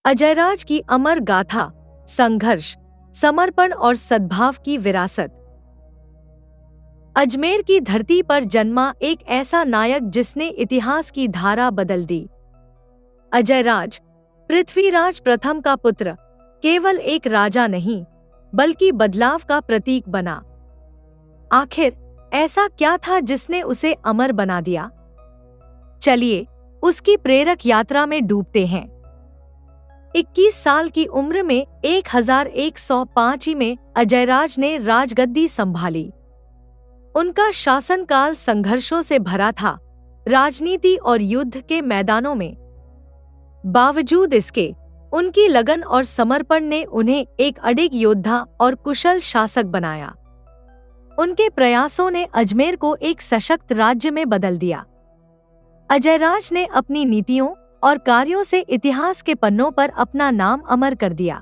अजयराज की अमर गाथा, संघर्ष, समर्पण और सद्भाव की विरासत। अजमेर की धरती पर जन्मा एक ऐसा नायक जिसने इतिहास की धारा बदल दी। अजयराज, पृथ्वीराज प्रथम का पुत्र, केवल एक राजा नहीं बल्कि बदलाव का प्रतीक बना। आखिर ऐसा क्या था जिसने उसे अमर बना दिया? चलिए उसकी प्रेरक यात्रा में डूबते हैं। 21 साल की उम्र में 1105 में अजयराज ने राजगद्दी संभाली। उनका शासनकाल संघर्षों से भरा था, राजनीति और युद्ध के मैदानों में। बावजूद इसके, उनकी लगन और समर्पण ने उन्हें एक अडिग योद्धा और कुशल शासक बनाया। उनके प्रयासों ने अजमेर को एक सशक्त राज्य में बदल दिया। अजयराज ने अपनी नीतियों और कार्यों से इतिहास के पन्नों पर अपना नाम अमर कर दिया।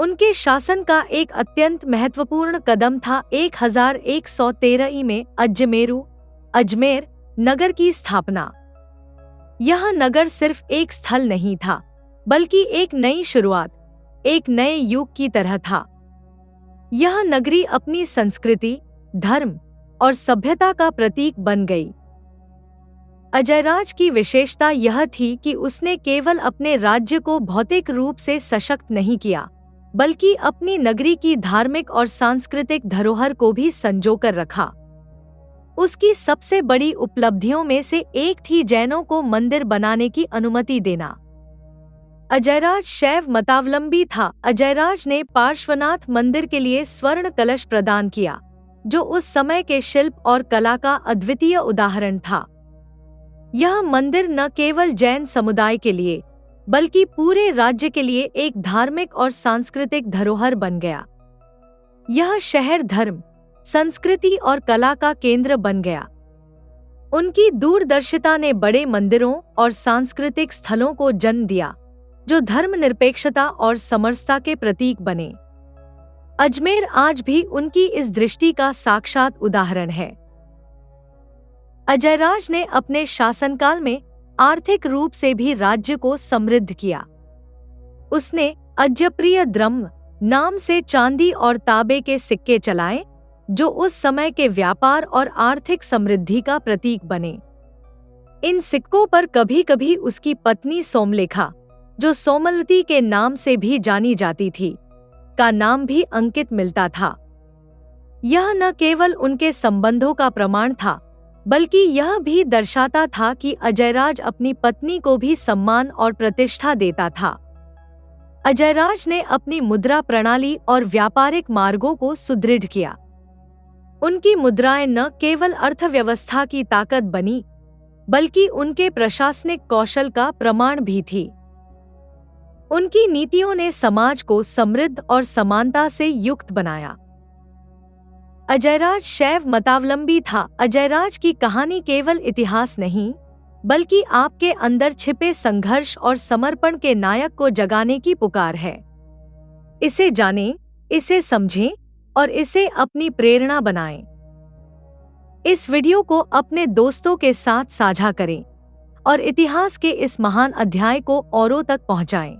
उनके शासन का एक अत्यंत महत्वपूर्ण कदम था 1113 में अजमेर नगर की स्थापना। यह नगर सिर्फ एक स्थल नहीं था, बल्कि एक नई शुरुआत, एक नए युग की तरह था। यह नगरी अपनी संस्कृति, धर्म और सभ्यता का प्रतीक बन गई। अजयराज की विशेषता यह थी कि उसने केवल अपने राज्य को भौतिक रूप से सशक्त नहीं किया, बल्कि अपनी नगरी की धार्मिक और सांस्कृतिक धरोहर को भी संजोकर रखा। उसकी सबसे बड़ी उपलब्धियों में से एक थी जैनों को मंदिर बनाने की अनुमति देना। अजयराज शैव मतावलंबी था। अजयराज ने पार्श्वनाथ मंदिर के लिए स्वर्ण कलश प्रदान किया, जो उस समय के शिल्प और कला का अद्वितीय उदाहरण था। यह मंदिर न केवल जैन समुदाय के लिए, बल्कि पूरे राज्य के लिए एक धार्मिक और सांस्कृतिक धरोहर बन गया। यह शहर धर्म, संस्कृति और कला का केंद्र बन गया। उनकी दूरदर्शिता ने बड़े मंदिरों और सांस्कृतिक स्थलों को जन्म दिया, जो धर्मनिरपेक्षता और समरसता के प्रतीक बने। अजमेर आज भी उनकी इस दृष्टि का साक्षात उदाहरण है। अजयराज ने अपने शासनकाल में आर्थिक रूप से भी राज्य को समृद्ध किया। उसने अजयप्रिय द्रह्म नाम से चांदी और तांबे के सिक्के चलाए, जो उस समय के व्यापार और आर्थिक समृद्धि का प्रतीक बने। इन सिक्कों पर कभी-कभी उसकी पत्नी सोमलेखा, जो सोमलती के नाम से भी जानी जाती थी, का नाम भी अंकित मिलता था। यह न केवल उनके संबंधों का प्रमाण था, बल्कि यह भी दर्शाता था कि अजयराज अपनी पत्नी को भी सम्मान और प्रतिष्ठा देता था। अजयराज ने अपनी मुद्रा प्रणाली और व्यापारिक मार्गों को सुदृढ़ किया। उनकी मुद्राएं न केवल अर्थव्यवस्था की ताकत बनी, बल्कि उनके प्रशासनिक कौशल का प्रमाण भी थी। उनकी नीतियों ने समाज को समृद्ध और समानता से युक्त बनाया। अजयराज शैव मतावलंबी था। अजयराज की कहानी केवल इतिहास नहीं, बल्कि आपके अंदर छिपे संघर्ष और समर्पण के नायक को जगाने की पुकार है। इसे जानें, इसे समझें और इसे अपनी प्रेरणा बनाएं। इस वीडियो को अपने दोस्तों के साथ साझा करें और इतिहास के इस महान अध्याय को औरों तक पहुंचाएं।